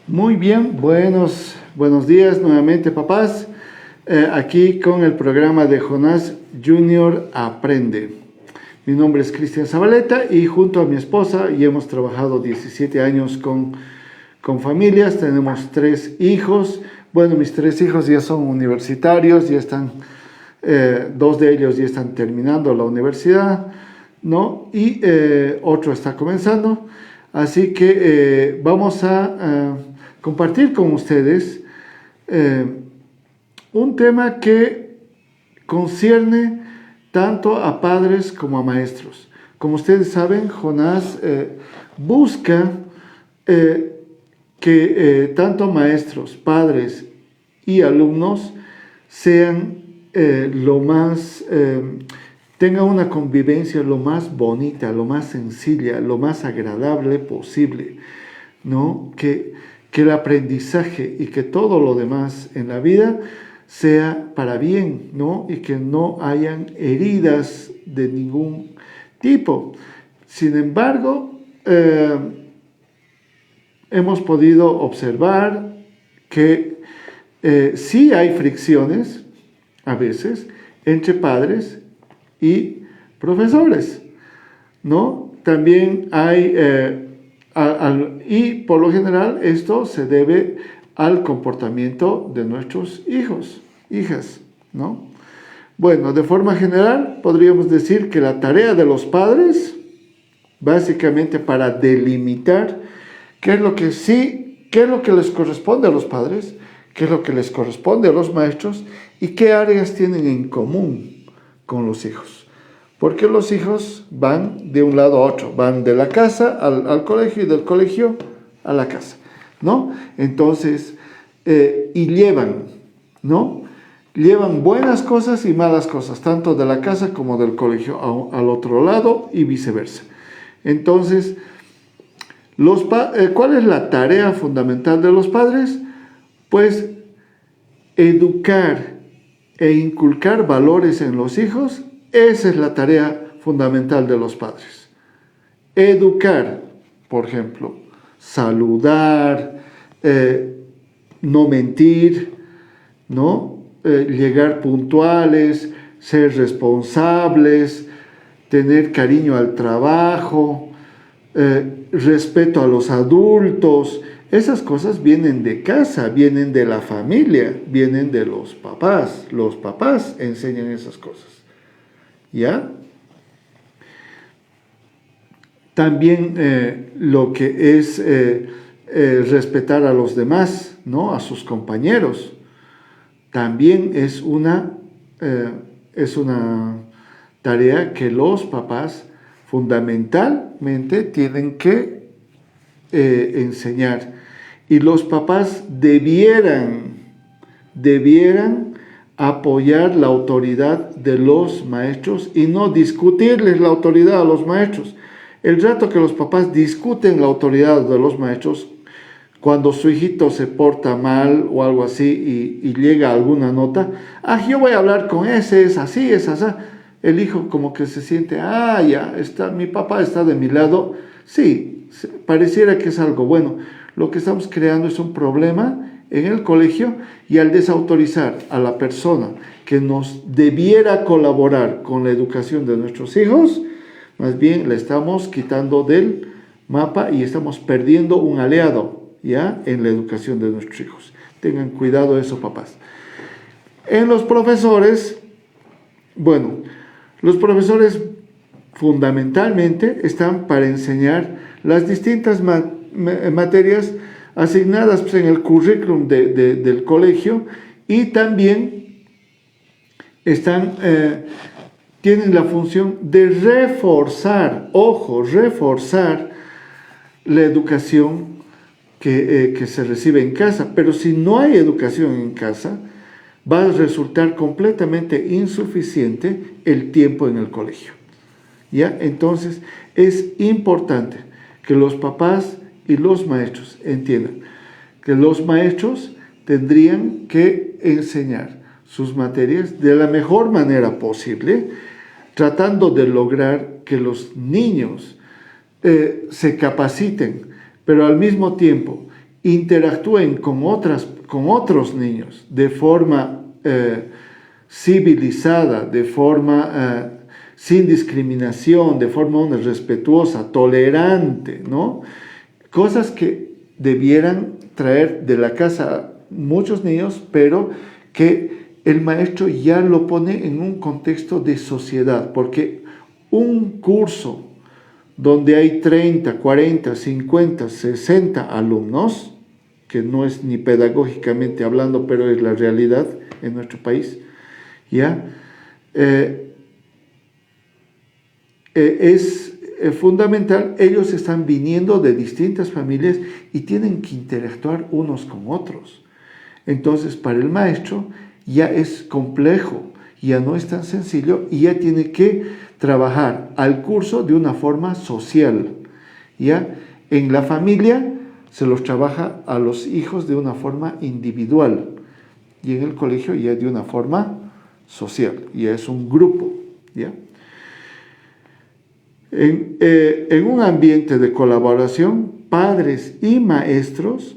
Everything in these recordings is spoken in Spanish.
Muy bien, buenos días nuevamente, papás. Aquí con el programa de Jonás Junior Aprende. Mi nombre es Cristian Zabaleta y junto a mi esposa y hemos trabajado 17 años con familias. Tenemos 3 hijos. Bueno, mis 3 hijos ya son universitarios, ya están, 2 de ellos ya están terminando la universidad, ¿no? Y otro está comenzando. Así que vamos a compartir con ustedes un tema que concierne tanto a padres como a maestros. Como ustedes saben, Jonás busca que tanto maestros, padres y alumnos sean tengan una convivencia lo más bonita, lo más sencilla, lo más agradable posible, ¿no? Que el aprendizaje y que todo lo demás en la vida sea para bien, ¿no? Y que no hayan heridas de ningún tipo. Sin embargo, hemos podido observar que sí hay fricciones, a veces, entre padres y profesores, ¿no? También hay, y por lo general esto se debe al comportamiento de nuestros hijos, hijas, ¿no? Bueno, de forma general podríamos decir que la tarea de los padres, básicamente para delimitar qué es lo que les corresponde a los padres, qué es lo que les corresponde a los maestros y qué áreas tienen en común con los hijos. Porque los hijos van de un lado a otro, van de la casa al colegio y del colegio a la casa, ¿no? Entonces, y llevan, ¿no? Llevan buenas cosas y malas cosas, tanto de la casa como del colegio al otro lado y viceversa. Entonces, ¿cuál es la tarea fundamental de los padres? Pues educar e inculcar valores en los hijos. Esa es la tarea fundamental de los padres. Educar, por ejemplo, saludar, no mentir, ¿no? Llegar puntuales, ser responsables, tener cariño al trabajo, respeto a los adultos. Esas cosas vienen de casa, vienen de la familia, vienen de los papás. Los papás enseñan esas cosas, ¿ya? También lo que es respetar a los demás, ¿no? A sus compañeros. También es una tarea que los papás fundamentalmente tienen que enseñar. Y los papás debieran apoyar la autoridad de los maestros y no discutirles la autoridad a los maestros. El rato que los papás discuten la autoridad de los maestros, cuando su hijito se porta mal o algo así y llega a alguna nota, yo voy a hablar con ese, es así, es así. El hijo como que se siente, ya, mi papá está de mi lado. Sí, pareciera que es algo bueno. Lo que estamos creando es un problema en el colegio y al desautorizar a la persona que nos debiera colaborar con la educación de nuestros hijos, más bien le estamos quitando del mapa y estamos perdiendo un aliado, ¿ya? En la educación de nuestros hijos. Tengan cuidado de eso, papás. En los profesores, bueno, los profesores fundamentalmente están para enseñar las distintas materias asignadas pues, en el currículum del colegio y también tienen la función de reforzar la educación que se recibe en casa. Pero si no hay educación en casa, va a resultar completamente insuficiente el tiempo en el colegio, ¿ya? Entonces, es importante que los papás y los maestros entiendan que los maestros tendrían que enseñar sus materias de la mejor manera posible, tratando de lograr que los niños se capaciten, pero al mismo tiempo interactúen con otros niños de forma civilizada, de forma sin discriminación, de forma respetuosa, tolerante, ¿no? Cosas que debieran traer de la casa muchos niños, pero que el maestro ya lo pone en un contexto de sociedad, porque un curso donde hay 30, 40, 50, 60 alumnos, que no es ni pedagógicamente hablando, pero es la realidad en nuestro país, ¿ya? Es fundamental, ellos están viniendo de distintas familias y tienen que interactuar unos con otros. Entonces, para el maestro ya es complejo, ya no es tan sencillo y ya tiene que trabajar al curso de una forma social. ¿Ya? En la familia se los trabaja a los hijos de una forma individual y en el colegio ya de una forma social, ya es un grupo. ¿Ya? En un ambiente de colaboración, padres y maestros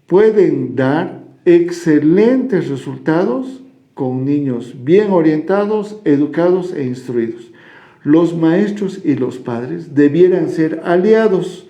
pueden dar excelentes resultados con niños bien orientados, educados e instruidos. Los maestros y los padres debieran ser aliados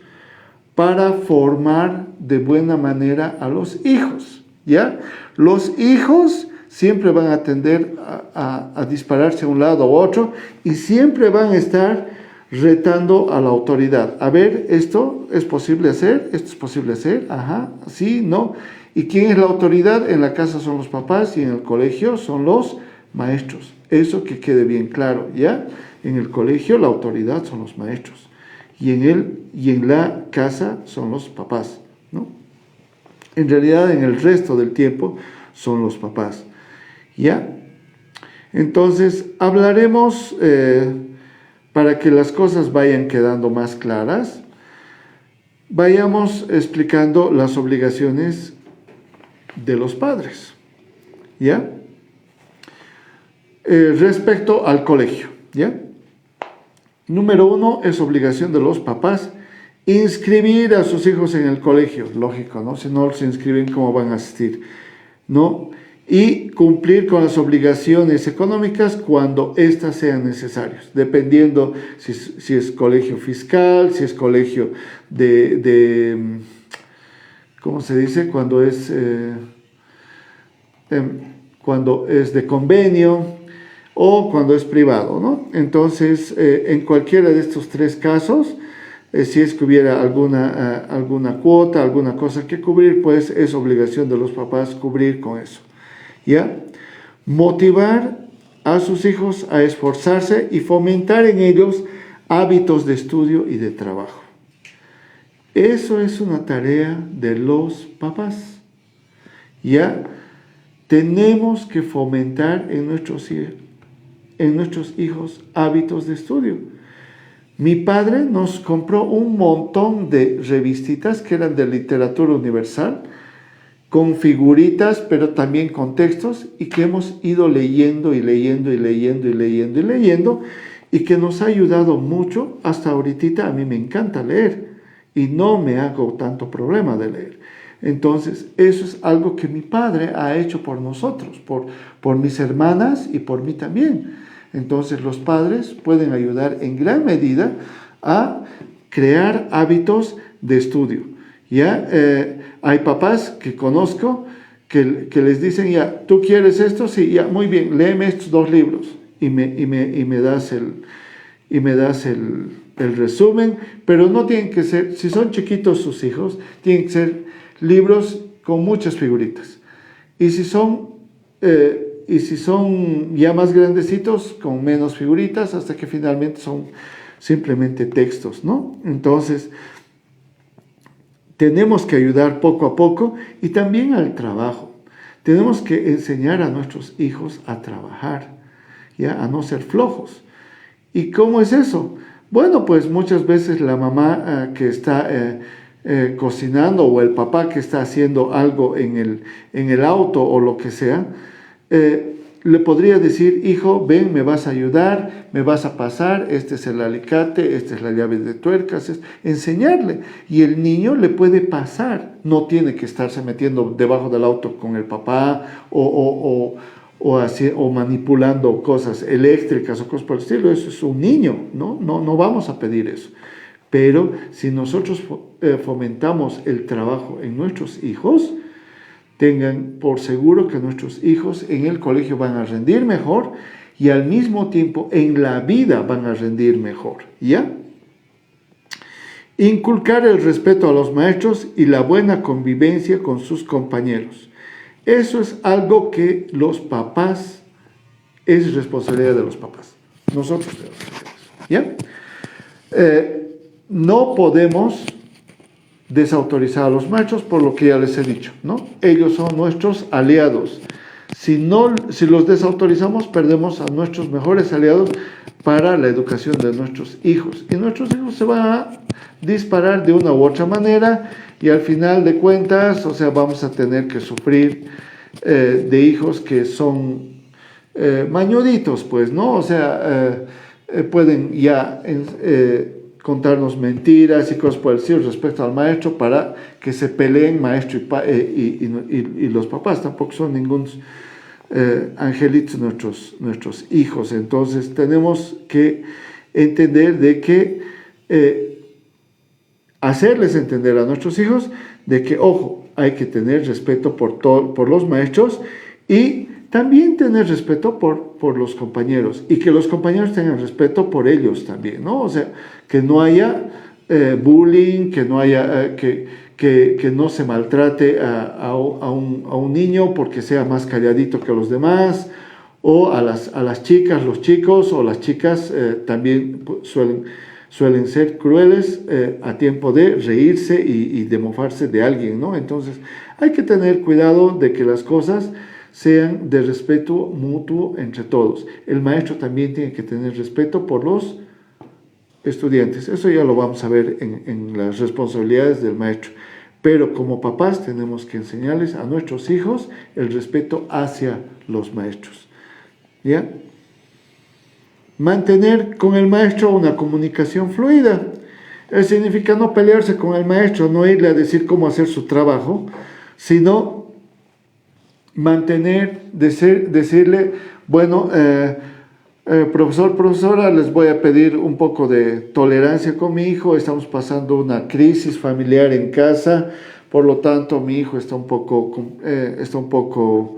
para formar de buena manera a los hijos, ¿ya? Los hijos siempre van a tender a dispararse a un lado u otro y siempre van a estar retando a la autoridad. A ver, esto es posible hacer, esto es posible hacer, ajá, sí, no. ¿Y quién es la autoridad? En la casa son los papás y en el colegio son los maestros. Eso que quede bien claro, ¿ya? En el colegio la autoridad son los maestros y en la casa son los papás, ¿no? En realidad en el resto del tiempo son los papás, ¿ya? Entonces hablaremos, para que las cosas vayan quedando más claras, vayamos explicando las obligaciones de los padres, ¿ya? Respecto al colegio, ¿ya? Número 1, es obligación de los papás inscribir a sus hijos en el colegio, lógico, ¿no? Si no se inscriben, ¿cómo van a asistir? ¿No? Y cumplir con las obligaciones económicas cuando éstas sean necesarias, dependiendo si es colegio fiscal, si es colegio ¿cómo se dice? Cuando es de convenio o cuando es privado, ¿no? Entonces, en cualquiera de estos tres casos, si es que hubiera alguna cuota, alguna cosa que cubrir, pues es obligación de los papás cubrir con eso, ¿ya? Motivar a sus hijos a esforzarse y fomentar en ellos hábitos de estudio y de trabajo. Eso es una tarea de los papás, ¿ya? Tenemos que fomentar en nuestros hijos hábitos de estudio. Mi padre nos compró un montón de revistitas que eran de literatura universal, con figuritas, pero también con textos, y que hemos ido leyendo y leyendo y leyendo y leyendo y leyendo, y que nos ha ayudado mucho. Hasta ahorita a mí me encanta leer y no me hago tanto problema de leer. Entonces, eso es algo que mi padre ha hecho por nosotros, por mis hermanas y por mí también. Entonces, los padres pueden ayudar en gran medida a crear hábitos de estudio. ¿Ya? Hay papás que conozco que les dicen, ya, ¿tú quieres esto? Sí, ya, muy bien, léeme estos 2 libros y me das el resumen, pero no tienen que ser, si son chiquitos sus hijos, tienen que ser libros con muchas figuritas. Y si son ya más grandecitos, con menos figuritas, hasta que finalmente son simplemente textos, ¿no? Entonces, tenemos que ayudar poco a poco y también al trabajo. Tenemos que enseñar a nuestros hijos a trabajar, ¿ya? A no ser flojos. ¿Y cómo es eso? Bueno, pues muchas veces la mamá que está cocinando o el papá que está haciendo algo en el auto o lo que sea, le podría decir, hijo, ven, me vas a ayudar, me vas a pasar, este es el alicate, esta es la llave de tuercas, enseñarle. Y el niño le puede pasar, no tiene que estarse metiendo debajo del auto con el papá o manipulando cosas eléctricas o cosas por el estilo. Eso es un niño, no vamos a pedir eso. Pero si nosotros fomentamos el trabajo en nuestros hijos, tengan por seguro que nuestros hijos en el colegio van a rendir mejor y al mismo tiempo en la vida van a rendir mejor, ¿ya? Inculcar el respeto a los maestros y la buena convivencia con sus compañeros. Eso es algo que los papás, es responsabilidad de los papás. Nosotros tenemos que hacer eso, ¿ya? No podemos desautorizar a los maestros por lo que ya les he dicho, ¿no? Ellos son nuestros aliados. Si los desautorizamos, perdemos a nuestros mejores aliados para la educación de nuestros hijos. Y nuestros hijos se van a disparar de una u otra manera y al final de cuentas, o sea, vamos a tener que sufrir de hijos que son mañuditos, pues, ¿no? O sea, pueden ya contarnos mentiras y cosas por el estilo respecto al maestro para que se peleen maestro y los papás. Tampoco son ningún angelitos nuestros hijos. Entonces tenemos que entender de que hacerles entender a nuestros hijos de que, ojo, hay que tener respeto por los maestros y también tener respeto por los compañeros y que los compañeros tengan respeto por ellos también, ¿no? O sea, que no haya bullying, que no haya que no se maltrate a un niño porque sea más calladito que los demás, o a las chicas, los chicos o las chicas también suelen ser crueles a tiempo de reírse y de mofarse de alguien, ¿no? Entonces hay que tener cuidado de que las cosas sean de respeto mutuo entre todos. El maestro también tiene que tener respeto por los estudiantes. Eso ya lo vamos a ver en las responsabilidades del maestro. Pero como papás tenemos que enseñarles a nuestros hijos el respeto hacia los maestros, ¿ya? Mantener con el maestro una comunicación fluida. Eso significa no pelearse con el maestro, no irle a decir cómo hacer su trabajo, sino decirle, bueno, profesor, profesora, les voy a pedir un poco de tolerancia con mi hijo, estamos pasando una crisis familiar en casa, por lo tanto mi hijo está un poco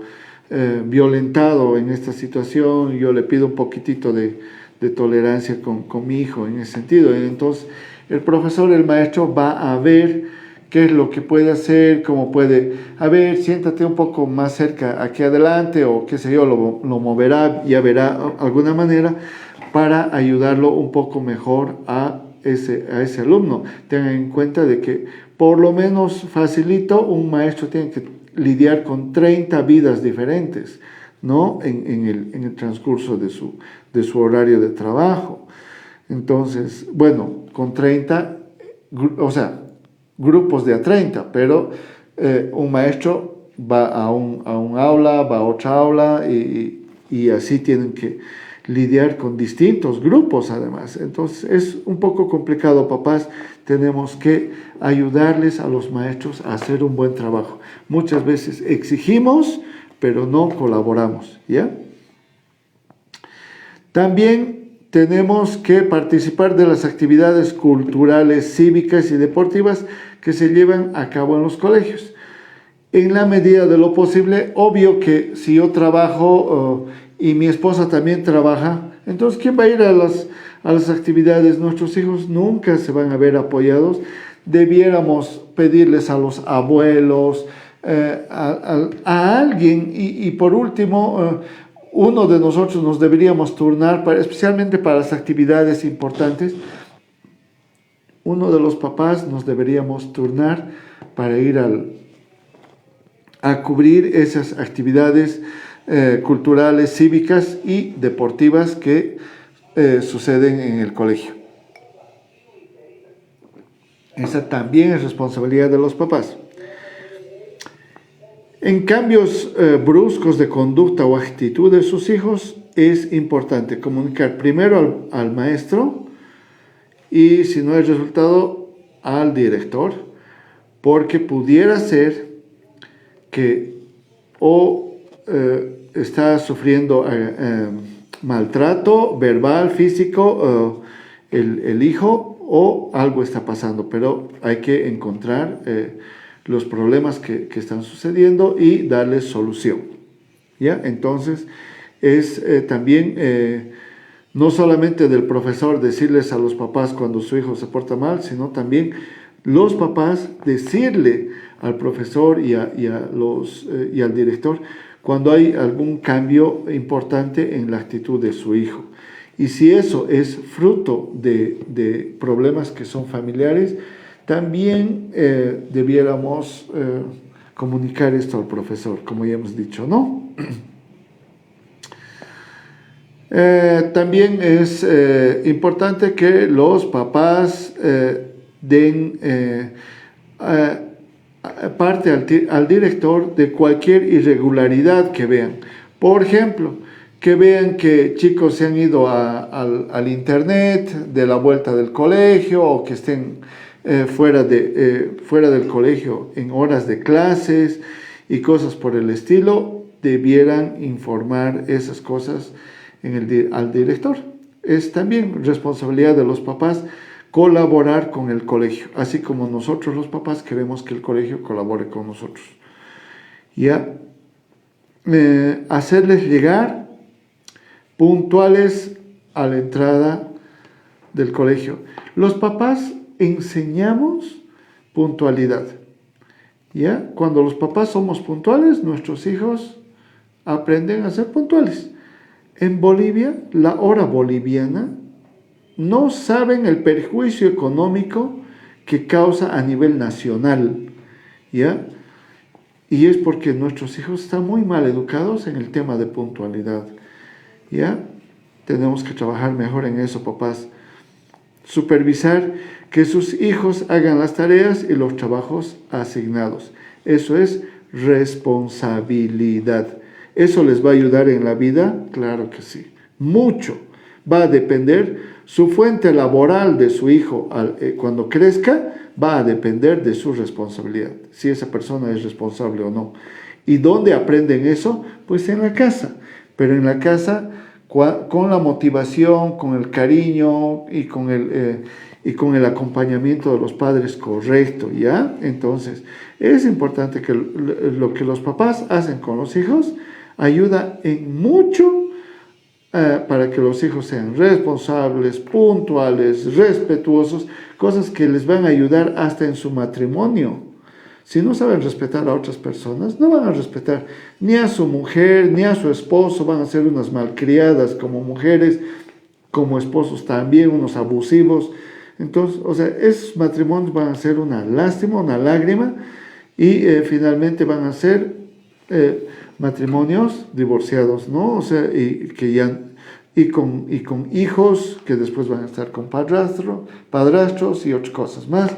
violentado en esta situación, yo le pido un poquitito de tolerancia con mi hijo en ese sentido. Entonces el profesor, el maestro va a ver qué es lo que puede hacer, cómo puede, a ver, siéntate un poco más cerca aquí adelante, o qué sé yo, lo moverá, ya verá alguna manera para ayudarlo un poco mejor a ese alumno. Tengan en cuenta de que por lo menos facilito, un maestro tiene que lidiar con 30 vidas diferentes, ¿no? En el transcurso de su horario de trabajo. Entonces, bueno, con 30, o sea, grupos de a 30, pero un maestro va a un aula, va a otra aula y así tienen que lidiar con distintos grupos además. Entonces es un poco complicado, papás. Tenemos que ayudarles a los maestros a hacer un buen trabajo. Muchas veces exigimos, pero no colaboramos, ¿ya? También tenemos que participar de las actividades culturales, cívicas y deportivas que se llevan a cabo en los colegios. En la medida de lo posible, obvio que si yo trabajo y mi esposa también trabaja, entonces ¿quién va a ir a las actividades? Nuestros hijos nunca se van a ver apoyados. Debiéramos pedirles a los abuelos, a alguien y por último, uno de nosotros nos deberíamos turnar, especialmente para las actividades importantes, uno de los papás nos deberíamos turnar para ir a cubrir esas actividades culturales, cívicas y deportivas que suceden en el colegio. Esa también es responsabilidad de los papás. En cambios bruscos de conducta o actitud de sus hijos, es importante comunicar primero al maestro y, si no hay resultado, al director, porque pudiera ser que está sufriendo maltrato verbal, físico, el hijo, o algo está pasando, pero hay que encontrar los problemas que están sucediendo y darles solución. ¿Ya? Entonces, es también no solamente del profesor decirles a los papás cuando su hijo se porta mal, sino también los papás decirle al profesor y al director cuando hay algún cambio importante en la actitud de su hijo. Y si eso es fruto de problemas que son familiares, también debiéramos comunicar esto al profesor, como ya hemos dicho, ¿no? También es importante que los papás den parte al director de cualquier irregularidad que vean. Por ejemplo, que vean que chicos se han ido al internet de la vuelta del colegio, o que estén fuera del colegio en horas de clases y cosas por el estilo. Debieran informar esas cosas al director. Es también responsabilidad de los papás colaborar con el colegio, así como nosotros los papás queremos que el colegio colabore con nosotros. Ya, hacerles llegar puntuales a la entrada del colegio. Los papás enseñamos puntualidad. ¿Ya? Cuando los papás somos puntuales, nuestros hijos aprenden a ser puntuales. En Bolivia, la hora boliviana, no saben el perjuicio económico que causa a nivel nacional, ¿ya? Y es porque nuestros hijos están muy mal educados en el tema de puntualidad, ¿ya? Tenemos que trabajar mejor en eso, papás. Supervisar que sus hijos hagan las tareas y los trabajos asignados. Eso es responsabilidad. ¿Eso les va a ayudar en la vida? Claro que sí. Mucho. Va a depender, su fuente laboral de su hijo cuando crezca, va a depender de su responsabilidad. Si esa persona es responsable o no. ¿Y dónde aprenden eso? Pues en la casa. Pero en la casa, con la motivación, con el cariño y con el acompañamiento de los padres correcto, ¿ya? Entonces, es importante que lo que los papás hacen con los hijos ayuda en mucho para que los hijos sean responsables, puntuales, respetuosos, cosas que les van a ayudar hasta en su matrimonio. Si no saben respetar a otras personas, no van a respetar ni a su mujer, ni a su esposo, van a ser unas malcriadas como mujeres, como esposos también, unos abusivos. Entonces, o sea, esos matrimonios van a ser una lástima, una lágrima, y finalmente van a ser matrimonios divorciados, ¿no? O sea, y con hijos que después van a estar con padrastros y otras cosas más,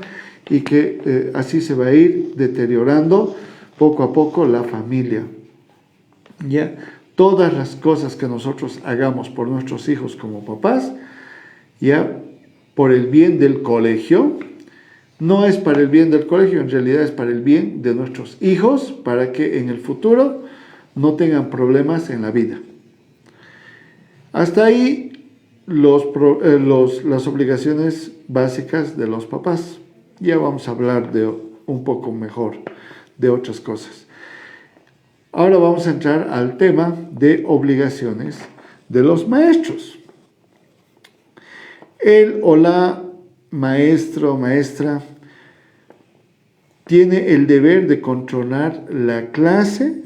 y que así se va a ir deteriorando poco a poco la familia. ¿Ya? Todas las cosas que nosotros hagamos por nuestros hijos como papás, ya, por el bien del colegio, no es para el bien del colegio, en realidad es para el bien de nuestros hijos, para que en el futuro no tengan problemas en la vida. Hasta ahí las obligaciones básicas de los papás. Ya vamos a hablar un poco mejor de otras cosas. Ahora vamos a entrar al tema de obligaciones de los maestros. Él o la maestro o maestra tiene el deber de controlar la clase,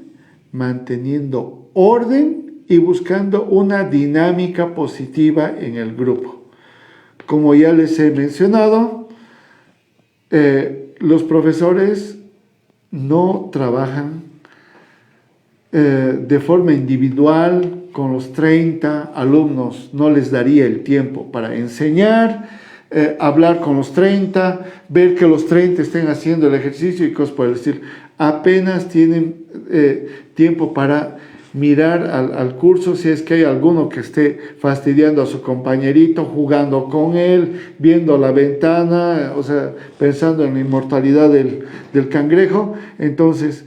manteniendo orden y buscando una dinámica positiva en el grupo. Como ya les he mencionado, los profesores no trabajan de forma individual con los 30 alumnos, no les daría el tiempo para enseñar, hablar con los 30, ver que los 30 estén haciendo el ejercicio y cosas por el estilo. Apenas tienen tiempo para mirar al curso si es que hay alguno que esté fastidiando a su compañerito, jugando con él, viendo la ventana, o sea, pensando en la inmortalidad del cangrejo. Entonces,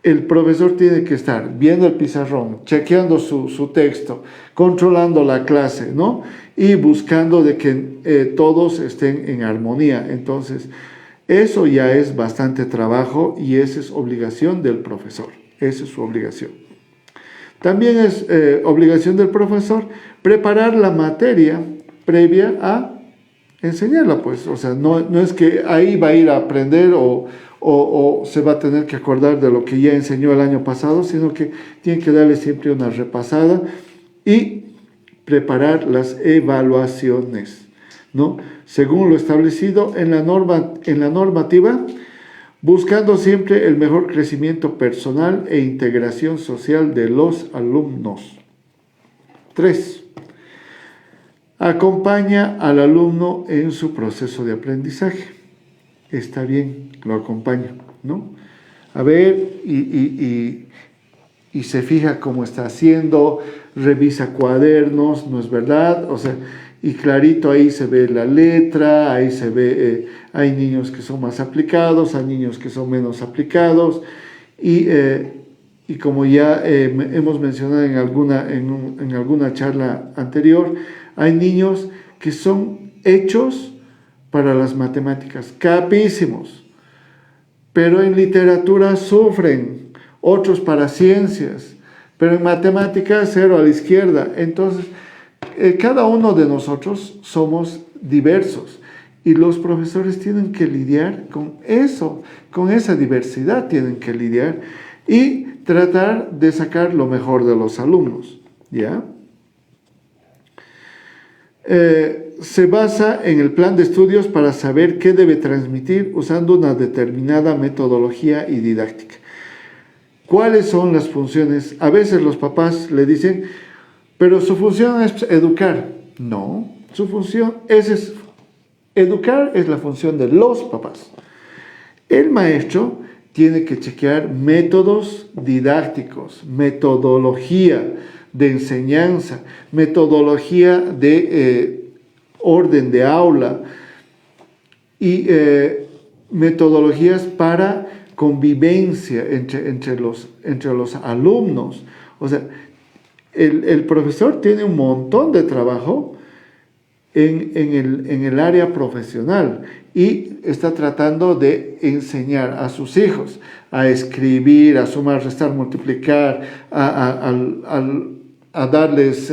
el profesor tiene que estar viendo el pizarrón, chequeando su texto, controlando la clase, ¿no? Y buscando de que todos estén en armonía. Entonces, eso ya es bastante trabajo y esa es obligación del profesor. Esa es su obligación. También es obligación del profesor preparar la materia previa a enseñarla, pues. O sea, no es que ahí va a ir a aprender o se va a tener que acordar de lo que ya enseñó el año pasado, sino que tiene que darle siempre una repasada y preparar las evaluaciones, ¿no? Según lo establecido en la normativa, buscando siempre el mejor crecimiento personal e integración social de los alumnos. 3. Acompaña al alumno en su proceso de aprendizaje. Está bien, lo acompaño, ¿no? A ver, y se fija cómo está haciendo, revisa cuadernos, ¿no es verdad? O sea, y clarito ahí se ve la letra, ahí se ve, hay niños que son más aplicados, hay niños que son menos aplicados, y como ya hemos mencionado en alguna charla anterior, hay niños que son hechos para las matemáticas, capísimos, pero en literatura sufren, otros para ciencias, pero en matemáticas 0 a la izquierda. Entonces, cada uno de nosotros somos diversos y los profesores tienen que lidiar con eso, con esa diversidad tienen que lidiar y tratar de sacar lo mejor de los alumnos, ¿ya? Se basa en el plan de estudios para saber qué debe transmitir usando una determinada metodología y didáctica. ¿Cuáles son las funciones? A veces los papás le dicen, pero su función es educar. No, su función es educar, es la función de los papás. El maestro tiene que chequear métodos didácticos, metodología de enseñanza, metodología de orden de aula y metodologías para convivencia entre los alumnos. O sea, el profesor tiene un montón de trabajo en el área profesional y está tratando de enseñar a sus hijos a escribir, a sumar, restar, multiplicar, a darles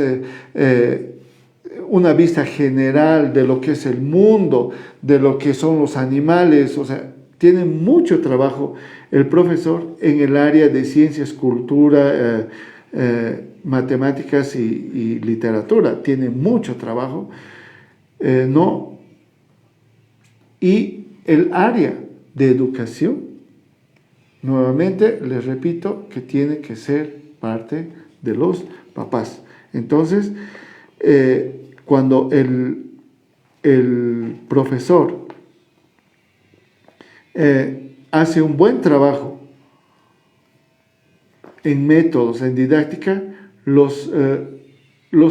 una vista general de lo que es el mundo, de lo que son los animales. O sea, tiene mucho trabajo el profesor en el área de ciencias, cultura, matemáticas y literatura. Tiene mucho trabajo, ¿no? Y el área de educación, nuevamente les repito que tiene que ser parte de los papás. Entonces, cuando el profesor hace un buen trabajo en métodos, en didáctica, los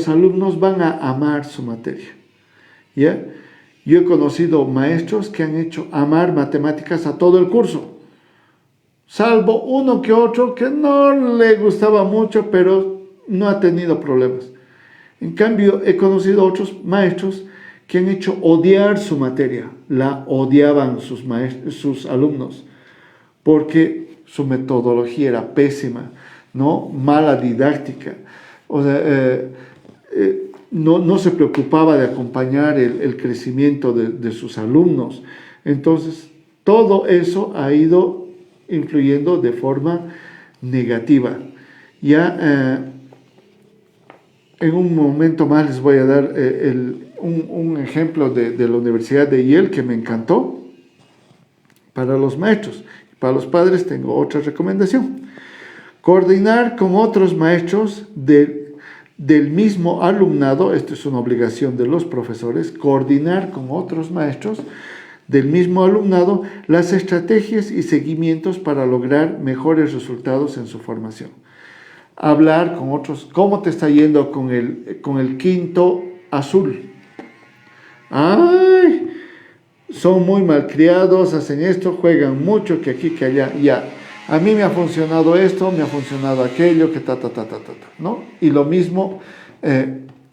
alumnos van a amar su materia, ¿ya? Yo he conocido maestros que han hecho amar matemáticas a todo el curso, salvo uno que otro que no le gustaba mucho, pero no ha tenido problemas. En cambio, he conocido otros maestros que han hecho odiar su materia, la odiaban sus alumnos, porque su metodología era pésima, ¿no? Mala didáctica, o sea, no se preocupaba de acompañar el crecimiento de sus alumnos. Entonces, todo eso ha ido influyendo de forma negativa. Ya en un momento más les voy a dar un ejemplo de la Universidad de Yale que me encantó para los maestros. Para los padres tengo otra recomendación. Coordinar con otros maestros de del mismo alumnado, esto es una obligación de los profesores, coordinar con otros maestros del mismo alumnado las estrategias y seguimientos para lograr mejores resultados en su formación. Hablar con otros, ¿cómo te está yendo con el quinto azul? ¡Ay! Son muy malcriados, hacen esto, juegan mucho, que aquí, que allá, ya. A mí me ha funcionado esto, me ha funcionado aquello, que ¿no? Y lo mismo,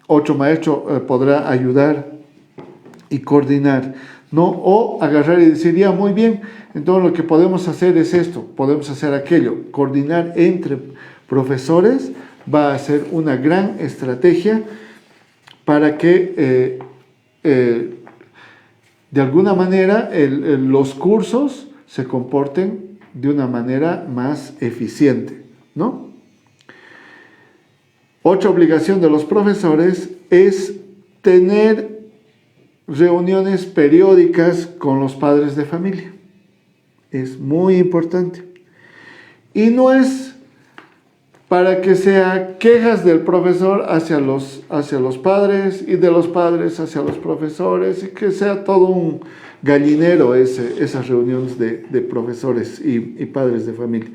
otro maestro podrá ayudar y coordinar, ¿no? O agarrar y decir, ya, muy bien, entonces lo que podemos hacer es esto, podemos hacer aquello. Coordinar entre profesores va a ser una gran estrategia para que de alguna manera los cursos se comporten de una manera más eficiente, ¿no? Otra obligación de los profesores es tener reuniones periódicas con los padres de familia. Es muy importante. Y no es para que sea quejas del profesor hacia los padres y de los padres hacia los profesores y que sea todo un gallinero esas reuniones de profesores y padres de familia.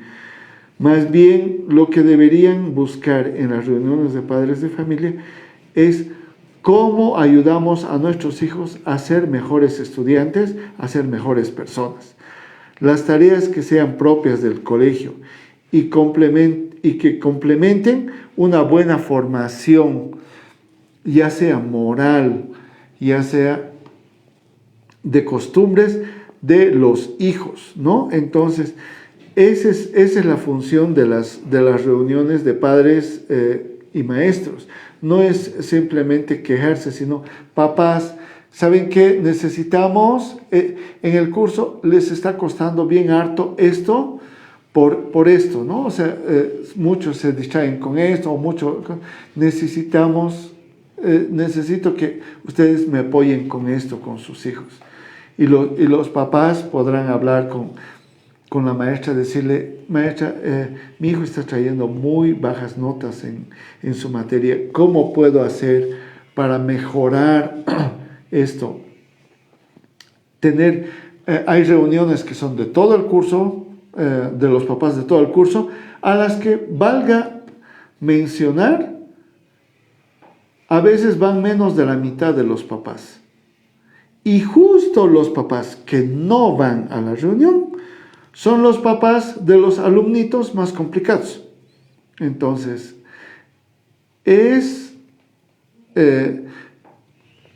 Más bien lo que deberían buscar en las reuniones de padres de familia es cómo ayudamos a nuestros hijos a ser mejores estudiantes, a ser mejores personas. Las tareas que sean propias del colegio y que complementen una buena formación, ya sea moral, ya sea de costumbres de los hijos, ¿no? Entonces, esa es la función de las reuniones de padres y maestros. No es simplemente quejarse, sino, papás, ¿saben qué? Necesitamos, en el curso les está costando bien harto esto, por esto, ¿no? O sea, muchos se distraen con esto, o necesito que ustedes me apoyen con esto, con sus hijos. Y los papás podrán hablar con la maestra, decirle, maestra, mi hijo está trayendo muy bajas notas en su materia, ¿cómo puedo hacer para mejorar esto? Hay reuniones que son de todo el curso, de los papás de todo el curso, a las que valga mencionar, a veces van menos de la mitad de los papás. Y justo los papás que no van a la reunión son los papás de los alumnitos más complicados. Entonces, es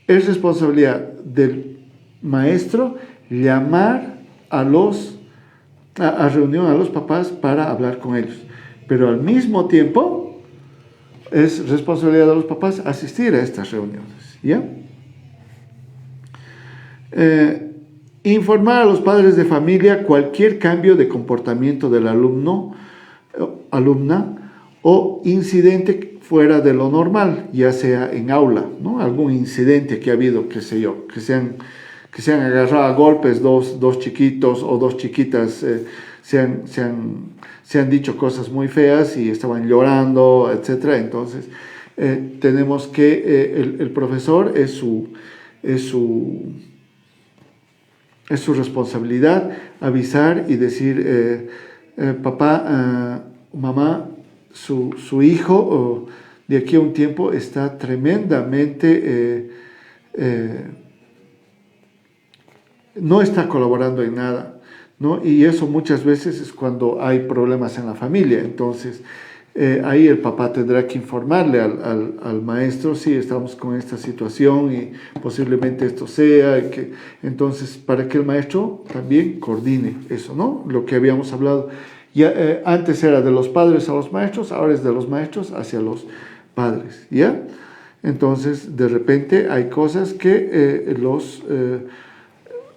responsabilidad del maestro llamar a reunión a los papás para hablar con ellos. Pero al mismo tiempo, es responsabilidad de los papás asistir a estas reuniones, ¿ya? Informar a los padres de familia cualquier cambio de comportamiento del alumna o incidente fuera de lo normal, ya sea en aula, ¿no? Algún incidente que ha habido, qué sé yo, que se han agarrado a golpes dos chiquitos o dos chiquitas, se han dicho cosas muy feas y estaban llorando, etc. Entonces, tenemos que el profesor es su responsabilidad avisar y decir, papá, mamá, su hijo de aquí a un tiempo está tremendamente, no está colaborando en nada, ¿no? Y eso muchas veces es cuando hay problemas en la familia. Entonces, ahí el papá tendrá que informarle al maestro, sí, estamos con esta situación y posiblemente esto sea, entonces para que el maestro también coordine eso, ¿no? Lo que habíamos hablado, ya, antes era de los padres a los maestros, ahora es de los maestros hacia los padres, ¿ya? Entonces, de repente hay cosas que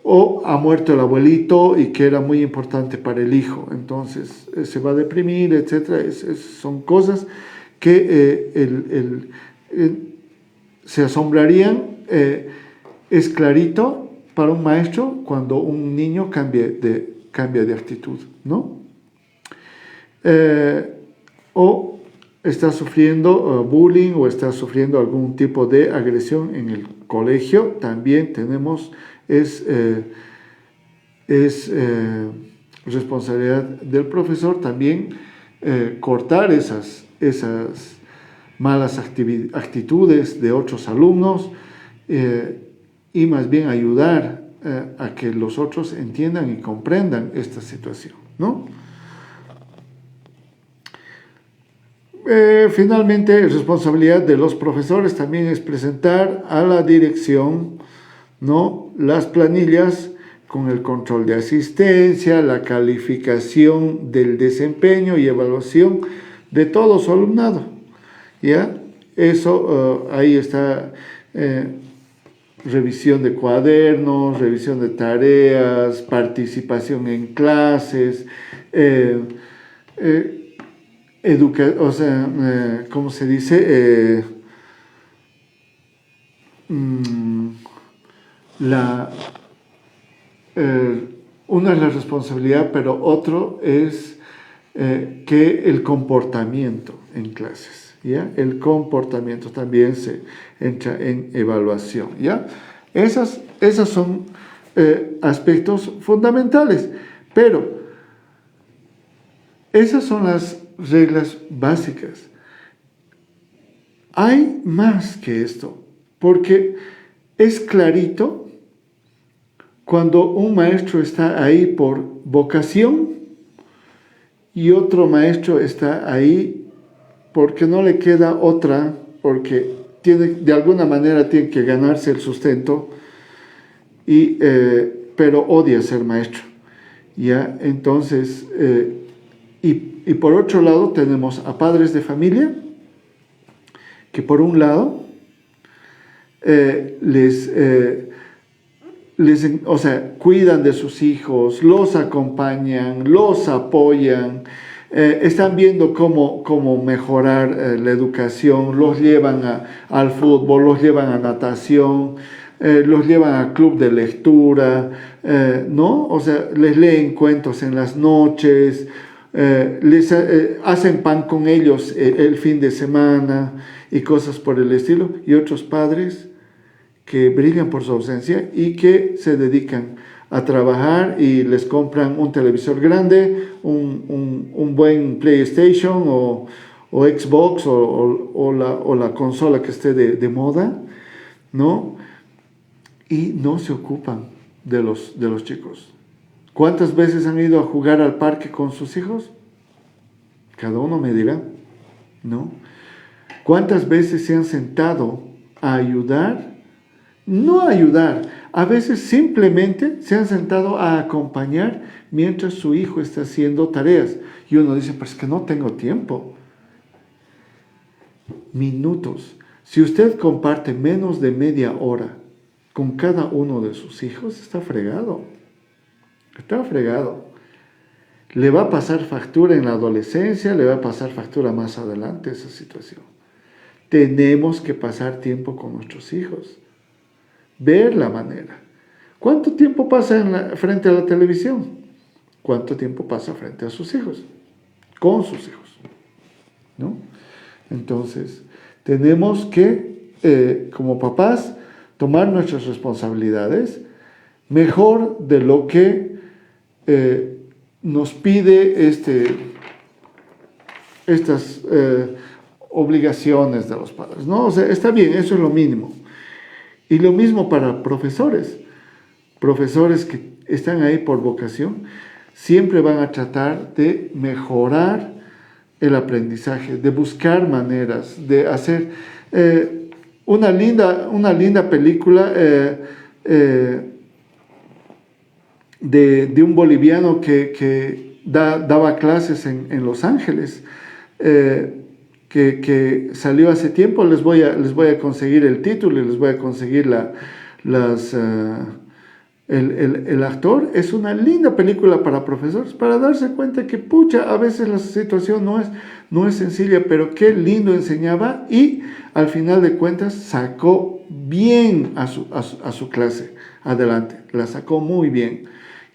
o ha muerto el abuelito y que era muy importante para el hijo, entonces se va a deprimir, etc. Son cosas que se asombrarían. Es clarito para un maestro cuando un niño cambia de actitud, ¿no? O está sufriendo bullying o está sufriendo algún tipo de agresión en el colegio, también es responsabilidad del profesor también cortar esas malas actitudes de otros alumnos y más bien ayudar a que los otros entiendan y comprendan esta situación, ¿no? Finalmente, responsabilidad de los profesores también es presentar a la dirección, ¿no?, las planillas con el control de asistencia, la calificación del desempeño y evaluación de todo su alumnado, ¿ya? Eso, ahí está revisión de cuadernos, revisión de tareas, participación en clases, ¿cómo se dice? Una es la responsabilidad, pero otro es que el comportamiento en clases, ¿ya? El comportamiento también se entra en evaluación, ¿ya? Esas son aspectos fundamentales, pero esas son las reglas básicas. Hay más que esto, porque es clarito cuando un maestro está ahí por vocación y otro maestro está ahí porque no le queda otra, porque de alguna manera tiene que ganarse el sustento, pero odia ser maestro, ¿ya? Entonces, y por otro lado tenemos a padres de familia que por un lado cuidan de sus hijos, los acompañan, los apoyan, están viendo cómo mejorar la educación, los llevan al fútbol, los llevan a natación, los llevan al club de lectura, ¿no? O sea, les leen cuentos en las noches, hacen pan con ellos el fin de semana y cosas por el estilo, y otros padres que brillan por su ausencia y que se dedican a trabajar y les compran un televisor grande, un buen PlayStation o Xbox o la consola que esté de moda, ¿no? Y no se ocupan de los chicos. ¿Cuántas veces han ido a jugar al parque con sus hijos? Cada uno me dirá, ¿no? ¿Cuántas veces se han sentado a ayudar? No a ayudar, a veces simplemente se han sentado a acompañar mientras su hijo está haciendo tareas. Y uno dice, pues es que no tengo tiempo. Minutos. Si usted comparte menos de media hora con cada uno de sus hijos, está fregado. Está fregado. Le va a pasar factura en la adolescencia, le va a pasar factura más adelante esa situación. Tenemos que pasar tiempo con nuestros hijos. Ver la manera. ¿Cuánto tiempo pasa frente a la televisión? ¿Cuánto tiempo pasa frente a sus hijos? Con sus hijos, ¿no? Entonces, tenemos que, como papás, tomar nuestras responsabilidades mejor de lo que nos pide estas obligaciones de los padres, ¿no? O sea, está bien, eso es lo mínimo. Y lo mismo para profesores que están ahí por vocación, siempre van a tratar de mejorar el aprendizaje, de buscar maneras, de hacer una linda película de un boliviano que daba clases en Los Ángeles, que salió hace tiempo. Les voy a conseguir el título y les voy a conseguir el actor. Es una linda película para profesores, para darse cuenta que pucha, a veces la situación no es sencilla, pero qué lindo enseñaba, y al final de cuentas sacó bien a su clase adelante, la sacó muy bien,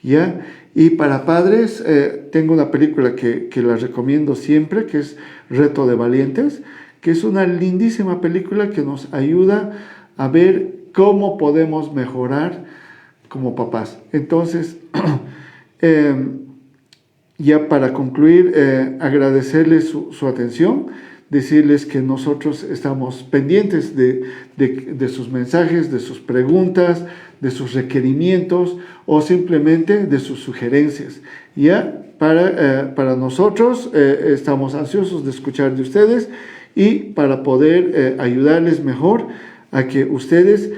¿ya? Y para padres, tengo una película que la recomiendo siempre, que es Reto de Valientes, que es una lindísima película que nos ayuda a ver cómo podemos mejorar como papás. Entonces, ya para concluir, agradecerles su atención, decirles que nosotros estamos pendientes de sus mensajes, de sus preguntas, de sus requerimientos o simplemente de sus sugerencias. Ya para nosotros estamos ansiosos de escuchar de ustedes y para poder ayudarles mejor a que ustedes,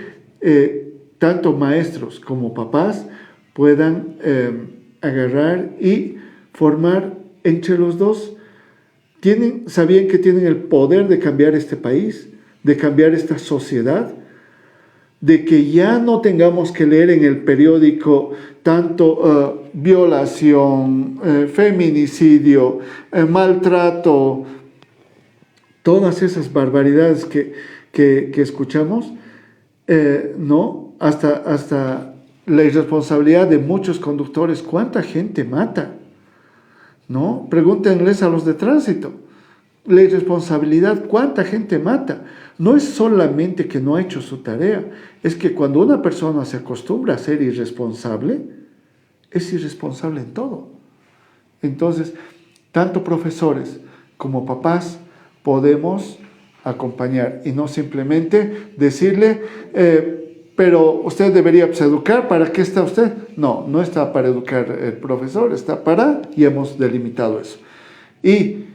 tanto maestros como papás, puedan agarrar y formar entre los dos. ¿Sabían que tienen el poder de cambiar este país, de cambiar esta sociedad? De que ya no tengamos que leer en el periódico tanto violación, feminicidio, maltrato, todas esas barbaridades que escuchamos, ¿no? Hasta la irresponsabilidad de muchos conductores. ¿Cuánta gente mata? ¿No? Pregúntenles a los de tránsito. La irresponsabilidad, ¿cuánta gente mata? No es solamente que no ha hecho su tarea, es que cuando una persona se acostumbra a ser irresponsable, es irresponsable en todo. Entonces, tanto profesores como papás podemos acompañar y no simplemente decirle, pero usted debería educar, ¿para qué está usted? No, no está para educar el profesor, está para, y hemos delimitado eso. Y,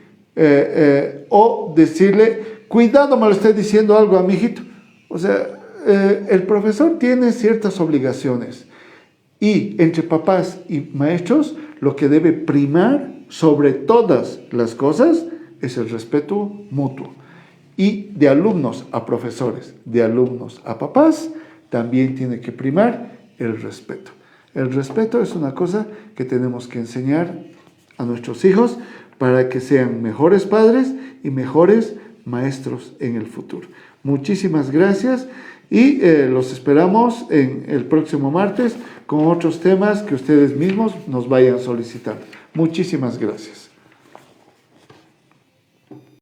o decirle, cuidado, me lo esté diciendo algo a mi hijito. O sea, el profesor tiene ciertas obligaciones y entre papás y maestros lo que debe primar sobre todas las cosas es el respeto mutuo. Y de alumnos a profesores, de alumnos a papás, también tiene que primar el respeto. El respeto es una cosa que tenemos que enseñar a nuestros hijos para que sean mejores padres y mejores maestros en el futuro. Muchísimas gracias y los esperamos en el próximo martes con otros temas que ustedes mismos nos vayan solicitando. Muchísimas gracias.